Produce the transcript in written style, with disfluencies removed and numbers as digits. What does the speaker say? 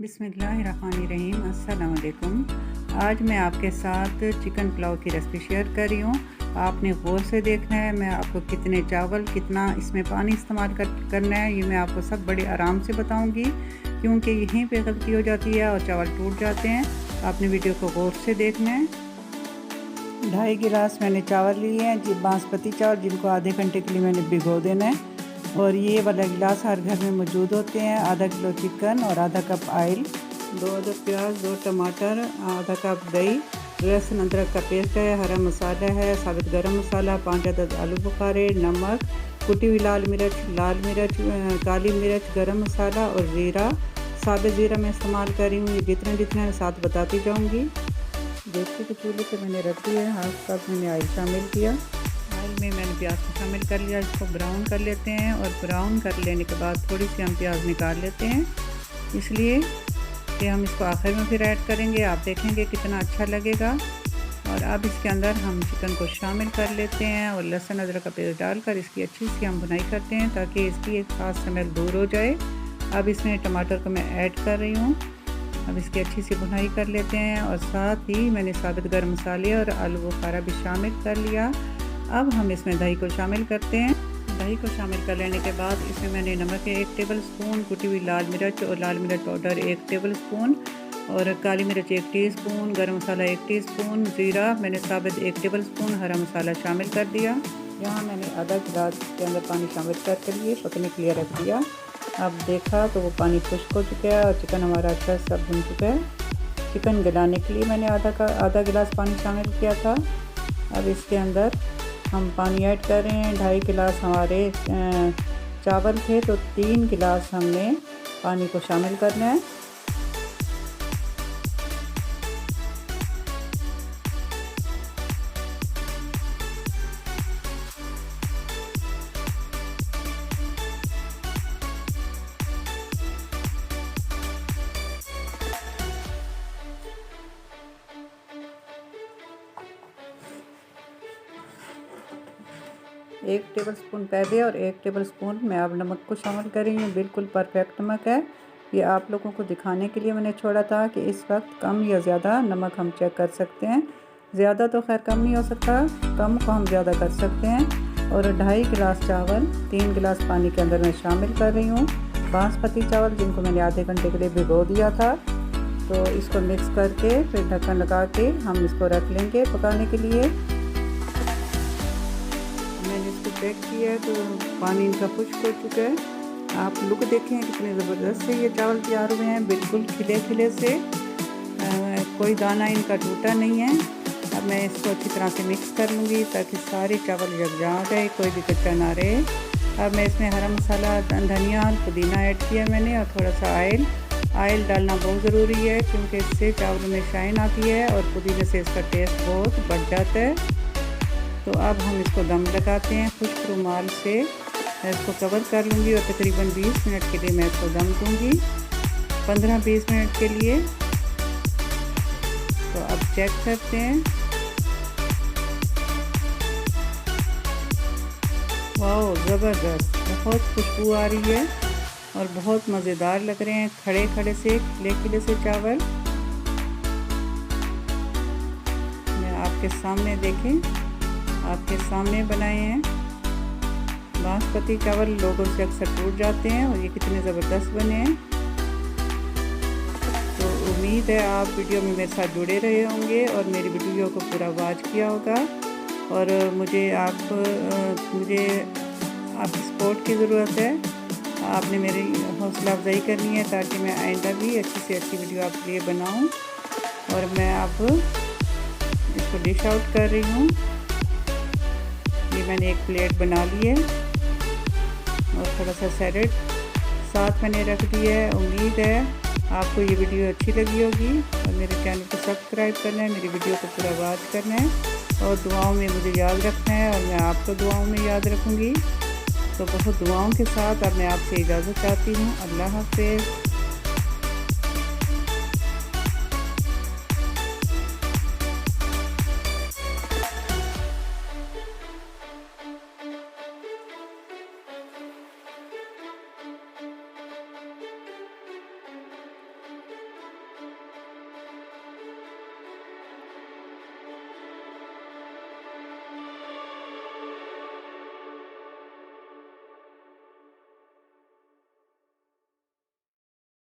बिस्मिल्लाहिर्रहमानिर्रहीम। अस्सलाम वालेकुम। आज मैं आपके साथ चिकन पुलाव की रेसिपी शेयर कर रही हूँ। आपने गौर से देखना है, मैं आपको कितने चावल कितना इसमें पानी इस्तेमाल करना है, ये मैं आपको सब बड़े आराम से बताऊँगी, क्योंकि यहीं पे गलती हो जाती है और चावल टूट जाते हैं। आपने वीडियो को गौर से देखना है। 2.5 गिलास मैंने चावल लिए हैं जी, बासमती चावल, जिनको आधे घंटे के लिए मैंने भिगो देना है। और ये वाला गिलास हर घर में मौजूद होते हैं। आधा किलो चिकन और आधा कप ऑयल, 2 अदद प्याज, 2 टमाटर, आधा कप दही, लहसुन अदरक का पेस्ट है, हरा मसाला है, साबित गरम मसाला, 5 अदद आलू बुखारे, नमक, कुटी हुई लाल मिर्च, काली मिर्च, गरम मसाला और ज़ीरा। साबित ज़ीरा मैं इस्तेमाल कर रही हूँ। ये जितना साथ बताती जाऊँगी। देखिए कि चूल्हे पे मैंने रख दिया है, हाफ कप मैंने ऑयल शामिल किया। ऑयल में मैंने प्याज को शामिल कर लिया। इसको ब्राउन कर लेते हैं और ब्राउन कर लेने के बाद थोड़ी सी हम प्याज निकाल लेते हैं, इसलिए कि हम इसको आखिर में फिर ऐड करेंगे। आप देखेंगे कितना अच्छा लगेगा। और अब इसके अंदर हम चिकन को शामिल कर लेते हैं और लहसुन अदरक का पेस्ट डालकर इसकी अच्छी सी हम भुनाई करते हैं, ताकि इसकी एक खास स्मेल दूर हो जाए। अब इसमें टमाटर को मैं ऐड कर रही हूँ। अब इसकी अच्छी सी भुनाई कर लेते हैं और साथ ही मैंने साबित गरम मसाले और आलू बुखारा भी शामिल कर लिया। अब हम इसमें दही को शामिल करते हैं। दही को शामिल कर लेने के बाद इसमें मैंने नमक 1 टेबल स्पून, कुटी हुई लाल मिर्च और लाल मिर्च पाउडर 1 टेबल स्पून और काली मिर्च 1 टीस्पून, गरम मसाला 1 टीस्पून, ज़ीरा मैंने साबित 1 टेबल स्पून, हरा मसाला शामिल कर दिया। यहाँ मैंने आधा गिलास के अंदर पानी शामिल करके लिए पकने के लिए रख दिया। अब देखा तो वो पानी खुश्क हो चुका है और चिकन हमारा अच्छा सब भुन चुका है। चिकन गलाने के लिए मैंने आधा गिलास पानी शामिल किया था। अब इसके अंदर हम पानी ऐड कर रहे हैं। 2.5 गिलास हमारे चावल थे, तो 3 गिलास हमने पानी को शामिल करना है। एक टेबल स्पून पहले और 1 टेबल स्पून मैं अब नमक को शामिल कर रही हूँ। बिल्कुल परफेक्ट नमक है। ये आप लोगों को दिखाने के लिए मैंने छोड़ा था कि इस वक्त कम या ज़्यादा नमक हम चेक कर सकते हैं। ज़्यादा तो खैर कम नहीं हो सकता, कम को हम ज़्यादा कर सकते हैं। और 2.5 गिलास चावल 3 गिलास पानी के अंदर मैं शामिल कर रही हूँ। बासमती चावल जिनको मैंने आधे घंटे के लिए भिगो दिया था, तो इसको मिक्स करके फिर ढक्कन लगा के हम इसको रख लेंगे पकाने के लिए। चेक किया तो पानी इनका खुश्क हो चुका है। आप लुक देखें कितने ज़बरदस्त से ये चावल तैयार हुए हैं, बिल्कुल खिले खिले से, कोई दाना इनका टूटा नहीं है। अब मैं इसको अच्छी तरह से मिक्स कर लूँगी ताकि सारे चावल यकजा आ जाए, कोई भी कच्चा ना रहे। अब मैं इसमें हरा मसाला, धनिया, पुदीना ऐड किया मैंने और थोड़ा सा ऑयल डालना बहुत ज़रूरी है, क्योंकि इससे चावल में शाइन आती है और पुदीने से इसका टेस्ट बहुत बढ़ जाता है। तो अब हम इसको दम लगाते हैं। खुश्क रुमाल से मैं इसको कवर कर लूँगी और तकरीबन 20 मिनट के लिए मैं इसको दम दूँगी, 15-20 मिनट के लिए। तो अब चेक करते हैं। वाह, ज़बरदस्त, बहुत खुशबू आ रही है और बहुत मज़ेदार लग रहे हैं, खड़े खड़े से, खिले खिले से चावल। मैं आपके सामने देखें, आपके सामने बनाए हैं। बासमती चावल लोगों से अक्सर टूट जाते हैं और ये कितने ज़बरदस्त बने हैं। तो उम्मीद है आप वीडियो में मेरे साथ जुड़े रहे होंगे और मेरी वीडियो को पूरा वॉच किया होगा। और मुझे आपकी सपोर्ट की ज़रूरत है। आपने मेरी हौसला अफजाई करनी है ताकि मैं आइंदा भी अच्छी से अच्छी वीडियो आपके लिए बनाऊँ। और मैं अब इसको डिश आउट कर रही हूँ। ये मैंने एक प्लेट बना ली है और थोड़ा सा सैलेड साथ मैंने रख दिया है। उम्मीद है आपको ये वीडियो अच्छी लगी होगी और मेरे चैनल को सब्सक्राइब करना है, मेरी वीडियो को पूरा वॉच करना है और दुआओं में मुझे याद रखना है और मैं आपको दुआओं में याद रखूँगी। तो बहुत दुआओं के साथ अब मैं आपसे इजाज़त चाहती हूँ। अल्लाह हाफ़िज़।